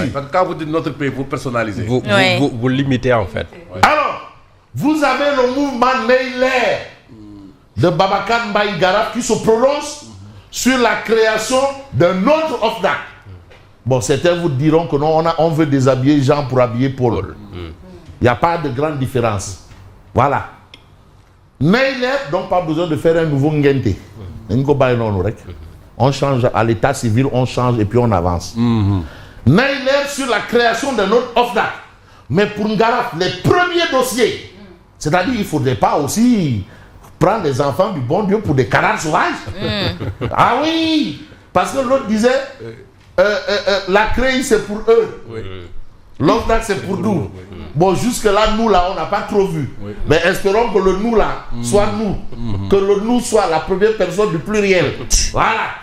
Parce que quand vous dites notre pays, vous personnalisez. Vous limitez en fait. Ouais. Alors, vous avez le mouvement Neyler de Babacar Mbaye Garab qui se prononce sur la création d'un autre OFNAC. Bon, certains vous diront que non, on veut déshabiller Jean pour habiller Paul. Il n'y a pas de grande différence. Voilà. Neyler, donc pas besoin de faire un nouveau Ngente. On change à l'état civil, on change et puis on avance. Neyler sur la création d'un autre OFNAC. Mais pour Ngaraf, les premiers dossiers, c'est-à-dire il ne faudrait pas aussi prendre les enfants du bon Dieu pour des canards sauvages. Ah oui, parce que l'autre disait, la CREI c'est pour eux. L'OFNAC c'est pour nous. Bon, jusque-là, nous là, on n'a pas trop vu. Mais espérons que le nous là soit nous. Que le nous soit la première personne du pluriel. Voilà.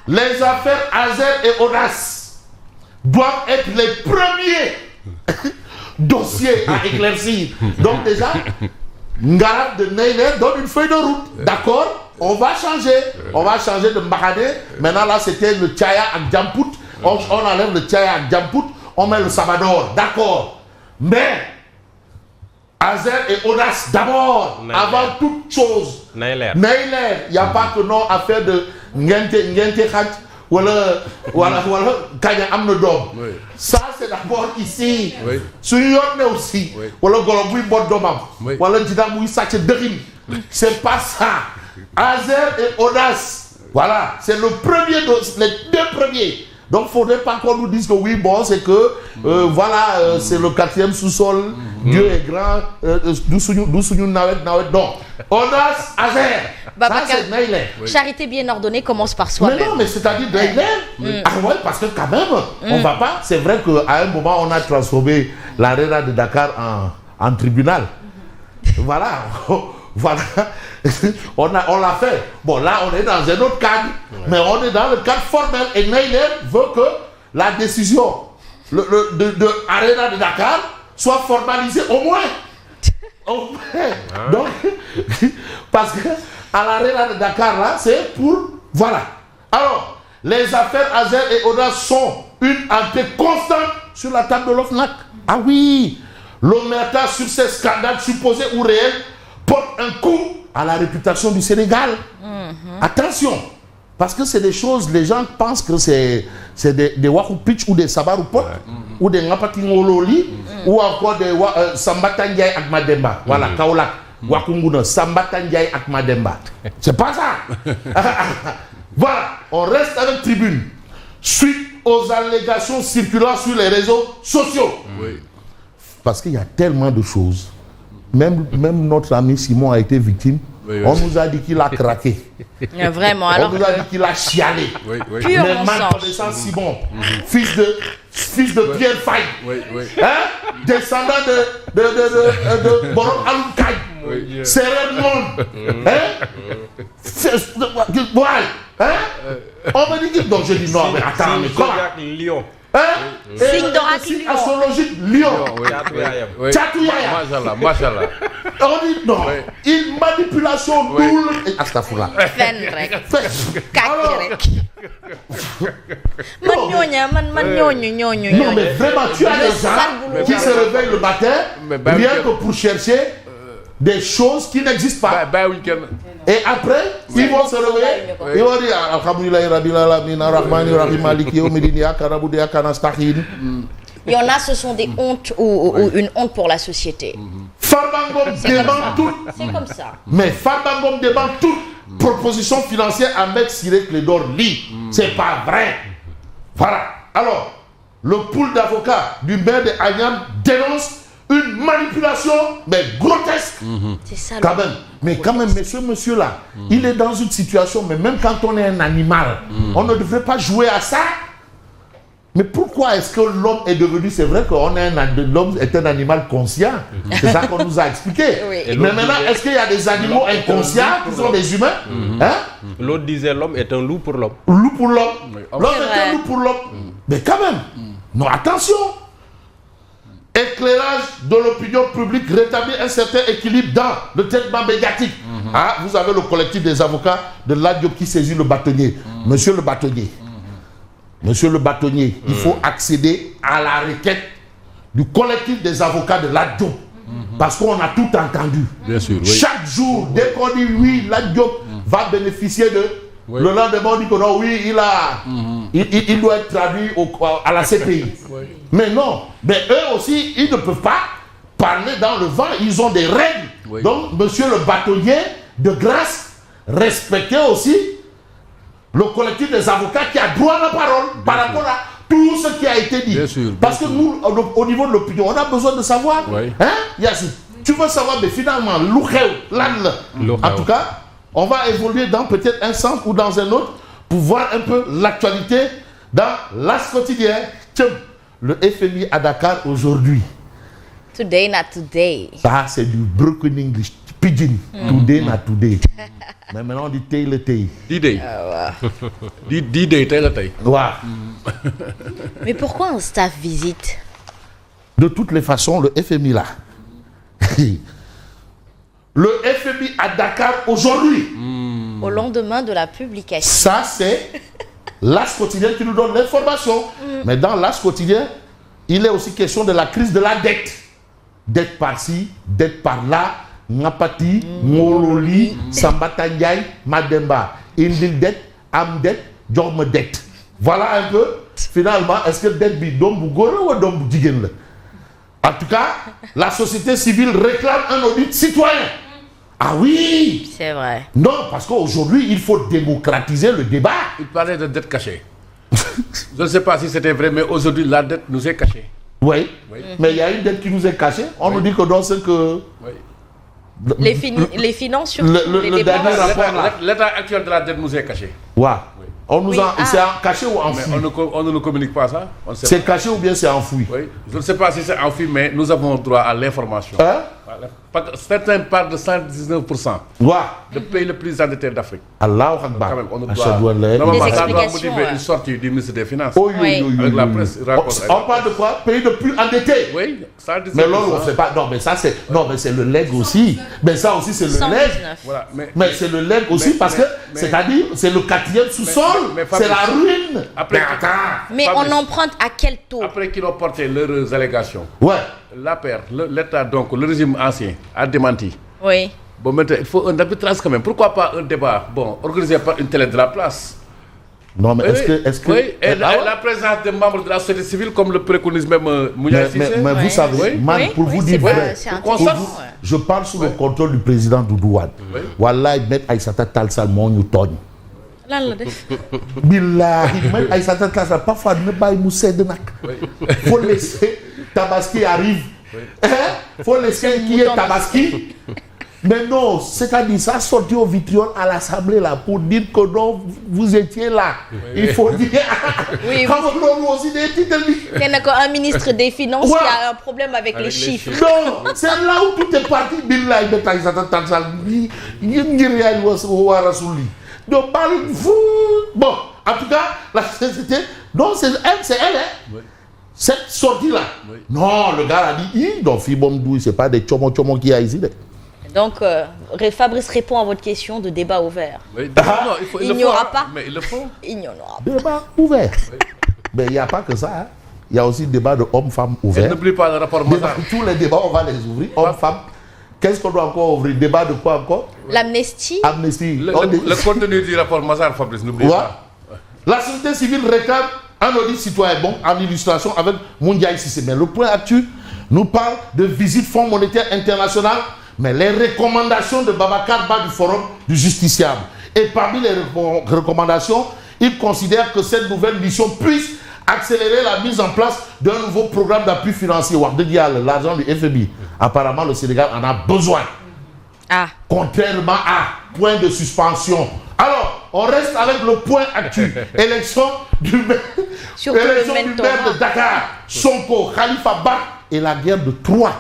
Les affaires Azer et Audace doivent être les premiers dossiers à éclaircir. Donc déjà, Ngarab de Neyler donne une feuille de route. D'accord? On va changer. On va changer de Mbakane. Maintenant là, c'était le Tchaya à Djamput. On enlève le Tchaya à Djamput. On met le Sabador. D'accord. Mais Azer et Audace d'abord, avant toute chose. Neyler. Il n'y a pas que non affaire de Ngente Khat ou Kanya Amnodom. Ça c'est d'abord ici. Sur Yonne aussi. Voilà Golobui Bodomam. Voilà Djidamouy Sache Derim. C'est pas ça. Azer et Audace. Voilà. C'est le premier, les deux premiers. Donc, il ne faudrait pas qu'on nous dise que oui, bon, c'est que, voilà, c'est le 4e sous-sol, Dieu est grand, non. Audace, Azer, ça c'est Neyler. Charité bien ordonnée commence par soi-même. Mais non, mais c'est-à-dire Neyler. Ah ouais, parce que quand même, on va pas. C'est vrai qu'à un moment, on a transformé l'ARENA de Dakar en tribunal. Voilà. Voilà, on l'a fait. Bon, là, on est dans un autre cadre, mais on est dans le cadre formel. Et Neyler veut que la décision de Arena de Dakar soit formalisée au moins. Donc, parce que à l'Arena de Dakar, là, c'est pour... Voilà. Alors, les affaires Azer et Audace sont une entrée constante sur la table de l'OFNAC. Ah oui, l'omerta sur ces scandales supposés ou réels porte un coup à la réputation du Sénégal. Attention, parce que c'est des choses, les gens pensent que c'est des Wakupitch ou des Sabarupot, ou des Ngapatingololi, ou encore des Sambatangay ak Mademba. Voilà, Kaolak, Wakunguna, Sambatangay ak Mademba. C'est pas ça. Voilà, on reste avec Tribune. Suite aux allégations circulant sur les réseaux sociaux. Parce qu'il y a tellement de choses. Même notre ami Simon a été victime. On nous a dit qu'il a craqué. Vraiment. On nous a dit qu'il a chialé. Mais mal connaissant Simon, fils de Pierre Faye, hein? Descendant de Borom Aloukaï, Serrer Monde, hein? On me dit que... Donc je dis non, mais attends, mais comment? Lion. Signe d'oracle Lion. Astrologique Lion. Machallah, machallah. On dit non. Une manipulation double. Astafoula. Non, mais vraiment, tu as des gens qui se réveillent le matin rien que pour chercher des choses qui n'existent pas. Et après, ils vont se réveiller. Ils vont dire Alhamdulillah Rabbil Alamin Ar-Rahmani Ar-Rahim Maliki Yawmiddin Iyyaka na'budu wa iyyaka nasta'in. Il y en a, ce sont des hontes ou une honte pour la société. Farbangom dément tout. C'est comme ça. Mais Farbangom dément toute proposition financière à mettre Siré Clédor lit. C'est pas vrai. Voilà. Alors, le pool d'avocats du maire de Agnam dénonce une manipulation, mais grotesque. C'est ça. Quand même. Mais quand même, ce monsieur-là, il est dans une situation, mais même quand on est un animal, on ne devrait pas jouer à ça. Mais pourquoi est-ce que l'homme est devenu... C'est vrai que l'homme est un animal conscient. C'est ça qu'on nous a expliqué. Oui. Mais maintenant, est-ce qu'il y a des animaux inconscients qui sont des humains? L'autre disait l'homme est un loup pour l'homme. Loup pour l'homme. L'homme est un loup pour l'homme. Mais quand même, non, attention. Éclairage de l'opinion publique, rétablir un certain équilibre dans le traitement médiatique. Vous avez le collectif des avocats de l'Adiop qui saisit le bâtonnier. Monsieur le bâtonnier, monsieur le bâtonnier, il faut accéder à la requête du collectif des avocats de Lat Diop. Parce qu'on a tout entendu. Bien sûr, oui. Chaque jour, dès qu'on dit oui, Lat Diop va bénéficier de... Oui. Le lendemain, on dit que non, oui, il doit être traduit à la CPI. Oui. Mais non, mais eux aussi, ils ne peuvent pas parler dans le vent. Ils ont des règles. Oui. Donc, monsieur le bâtonnier, de grâce, respectez aussi le collectif des avocats qui a droit à la parole par rapport à tout ce qui a été dit. Bien sûr, Parce que nous, au niveau de l'opinion, on a besoin de savoir. Oui. Hein, Yassine, tu veux savoir, mais finalement, en tout cas, on va évoluer dans peut-être un sens ou dans un autre pour voir un peu l'actualité dans l'As quotidien. Tiens, le FMI à Dakar aujourd'hui. Today, not today. Ça, c'est du broken English. Pidgin. Today, not today. Mais maintenant, on dit tay le tay. D-Day. D-Day, tey la tey. Ouais. Mais pourquoi un staff visite? De toutes les façons, le FMI là. Le FMI à Dakar aujourd'hui. Au lendemain de la publication. Ça, c'est l'As quotidien qui nous donne l'information. Mais dans l'As quotidien, il est aussi question de la crise de la dette. Dette par-ci, dette par-là. Ngapati, Mololi, Sambata Ndiaye, Mademba. Indil dette, Am dette, Jorme dette. Voilà un peu, finalement, est-ce que dette bi dombu goro ou dombu digen le? En tout cas, la société civile réclame un audit citoyen. Ah oui! C'est vrai. Non, parce qu'aujourd'hui, il faut démocratiser le débat. Il parlait de dette cachée. Je ne sais pas si c'était vrai, mais aujourd'hui, la dette nous est cachée. Oui. Oui. Mais il y a une dette qui nous est cachée. On nous dit que dans ce que... Oui. Les finances sur le les dernier dépenses. rapport là. L'état actuel de la dette nous est caché. Ouais. On nous Oui, c'est caché ou Mais enfoui? on ne nous communique pas ça. On ne sait C'est pas. caché ou bien c'est enfoui? Oui. Je ne sais pas si c'est enfoui, mais nous avons droit à l'information. Hein? Parce que certains parlent de 119% Ouais. le pays le plus endetté d'Afrique. Allahu Quand Akbar. même, on ne Ashhadu doit... an la ilaha Normalement, Des ça doit explications, motiver une sortie du ministre des Finances. Oh, Oui. Avec la presse, il raconte. On parle de quoi? Pays de plus endetté. Oui, 119%. Mais là, on ne fait pas. Non, mais ça, c'est. Non, mais c'est le leg aussi. Mais ça aussi, c'est le leg. 119. Voilà, Mais c'est le leg aussi parce que, c'est-à-dire, c'est le quatrième sous-sol. mais C'est la Fabrice, ruine. après- Mais attends. Mais Fabrice. on emprunte à quel taux? Après qu'ils ont porté leurs allégations, Ouais. l'APR, l'État, donc le régime ancien, a démenti. Oui. Bon, maintenant, il faut un arbitrage quand même. Pourquoi pas un débat, bon, organisé par une télé de la place? Non, mais Oui, est-ce que. oui, et Ah ouais? la présence des membres de la société civile, comme le préconise même Mounia Cissé. Mais vous Ouais. savez, Oui. man, Oui, pour oui, vous c'est dire pas- vrai, c'est Pour intéressant, qu'on ouais. je parle sous le contrôle du président Doudou Wade. Oui. Wallahi, met Aïssata Talsal moo ñu tooñ. Lan la def? Billahi, met Aïssata Talsal parfois ne bàyyi mu sedd nag. Faut laisser Tabaski arrive. Hein? Faut laisser qui est Tabaski. Mais non, c'est-à-dire ça sorti au vitriol à l'Assemblée là pour dire que non, vous étiez là. Il faut dire. Oui, Xam nga loolu aussi des titres bi. Il y a un ministre des Finances Ouais. qui a un problème avec les chiffres. Non, c'est là où tout est parti. Billahi, met Aïssata Talsal yi ngir yaay wa rasuli. Donc bon, en tout cas, la société, non, c'est elle, hein. Cette sortie-là. Non, le gars a dit, donc Fibomdou, c'est pas des tchomo qui a ici. Donc, Fabrice répond à votre question de débat ouvert. Oui, non, Il le n'y faut, aura hein, pas. Mais il le faut. Il n'y en aura Débat ouvert. Mais il n'y a pas que ça. Hein. Il y a aussi débat de hommes-femmes Et ouvert. n'oublie pas le rapport Mazar. Tous les débats, on va les ouvrir. Hommes-femmes. Qu'est-ce qu'on doit encore ouvrir? Débat de quoi encore? pas. L'amnistie. Amnesty. Le contenu du rapport Mazar, Fabrice, n'oublie Ouais. pas. La société civile réclame un audit citoyen, bon, en illustration avec Moundiaï Cissé. Mais le point actuel nous parle de visite Fonds monétaire international, mais les recommandations de Babacar Ba du Forum du justiciable. Et parmi les recommandations, il considère que cette nouvelle mission puisse accélérer la mise en place d'un nouveau programme d'appui financier. L'argent du FMI. Apparemment, le Sénégal en a besoin. Ah. Contrairement à point de suspension. Alors, on reste avec le point actuel. Élection du maire, Surtout élection le du mentorat. maire de Dakar, Sonko, Khalifa Ba et la guerre de Troie.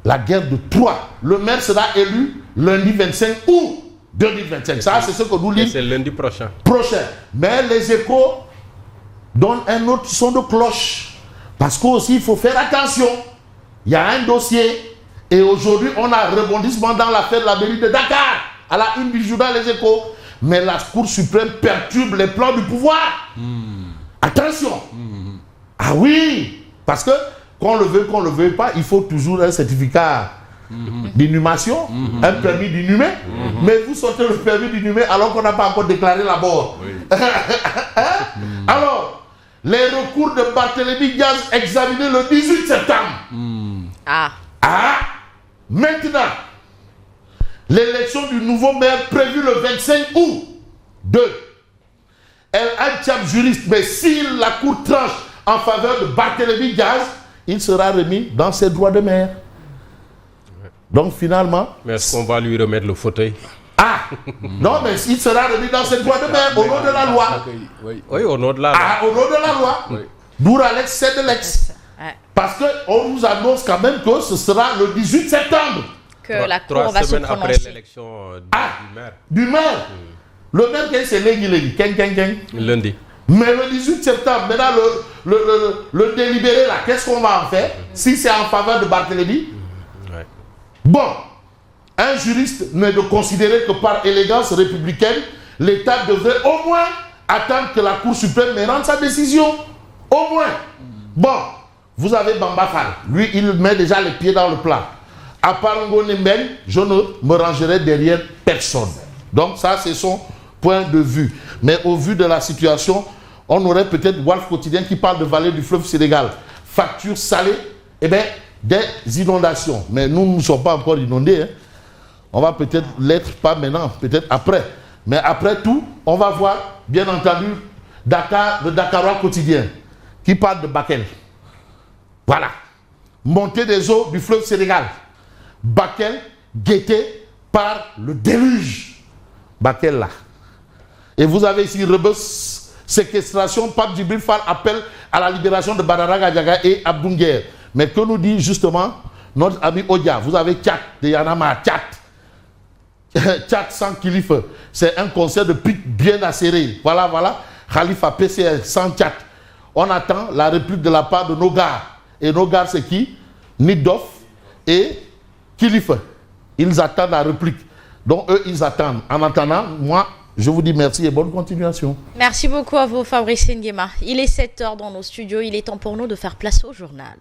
La guerre de Troie. Le maire sera élu lundi 25 août 2025. Ça, c'est ce que nous Et lisons c'est lundi prochain. prochain. Mais les échos donnent un autre son de cloche. Parce qu'aussi, il faut faire attention. Il y a un dossier. Et aujourd'hui, on a un rebondissement dans l'affaire de la mairie de Dakar. À la une du journal Les Échos. Mais la Cour suprême perturbe les plans du pouvoir. Attention. Ah oui, parce que qu'on le veuille pas, il faut toujours un certificat d'inhumation, un permis d'inhumer. Mais vous sortez le permis d'inhumer alors qu'on n'a pas encore déclaré la mort. Oui. Alors, les recours de Barthélémy Diaz examinés le 18 septembre. Maintenant, l'élection du nouveau maire prévue le 25 août. 2. El Hadj, juriste, mais si la cour tranche en faveur de Barthélémy Diaz, il sera remis dans ses droits de maire. Donc finalement... Mais est-ce qu'on va lui remettre le fauteuil? Non, mais il sera remis dans ses droits de maire au nom de la loi. Oui, au nom de la loi. Au nom de la loi. Douralex, c'est de l'ex. Parce qu'on nous annonce quand même que ce sera le 18 septembre. Que la cour va se prononcer. 3 semaines après l'élection du maire. Du maire. Le maire, c'est lundi. Mais le 18 septembre, maintenant, le délibéré, là, qu'est-ce qu'on va en faire si c'est en faveur de Barthélémy? Bon, un juriste n'est de considérer que par élégance républicaine, l'État devrait au moins attendre que la Cour suprême rende sa décision. Au moins. Bon, vous avez Bamba Fall. Lui, il met déjà les pieds dans le plat. À part Ngonemben, je ne me rangerai derrière personne. Donc ça, c'est son point de vue. Mais au vu de la situation, on aurait peut-être Walf Quotidien qui parle de vallée du fleuve Sénégal. Facture salée, eh bien, des inondations. Mais nous ne sommes pas encore inondés. Hein. On va peut-être l'être, pas maintenant, peut-être après. Mais après tout, on va voir, bien entendu, le Dakarois Quotidien qui parle de Bakel. Voilà. Montée des eaux du fleuve Sénégal. Bakel guetté par le déluge. Bakel là. Et vous avez ici Rebus, séquestration, Pape Djibril Fall appelle à la libération de Badara Gadiaga et Abdounguer. Mais que nous dit justement notre ami Odia? Vous avez Tchad, de Yanama, Tchad. Tchad sans Kilife. C'est un concert de pique bien acéré. Voilà, voilà. Khalifa PCR sans Tchad. On attend la réplique de la part de Nogar. Et Nogar, c'est qui? Nidoff et Kilife. Ils attendent la réplique. Donc, eux, ils attendent. En attendant, moi, je vous dis merci et bonne continuation. Merci beaucoup à vous, Fabrice Nguema. Il est 7h dans nos studios. Il est temps pour nous de faire place au journal.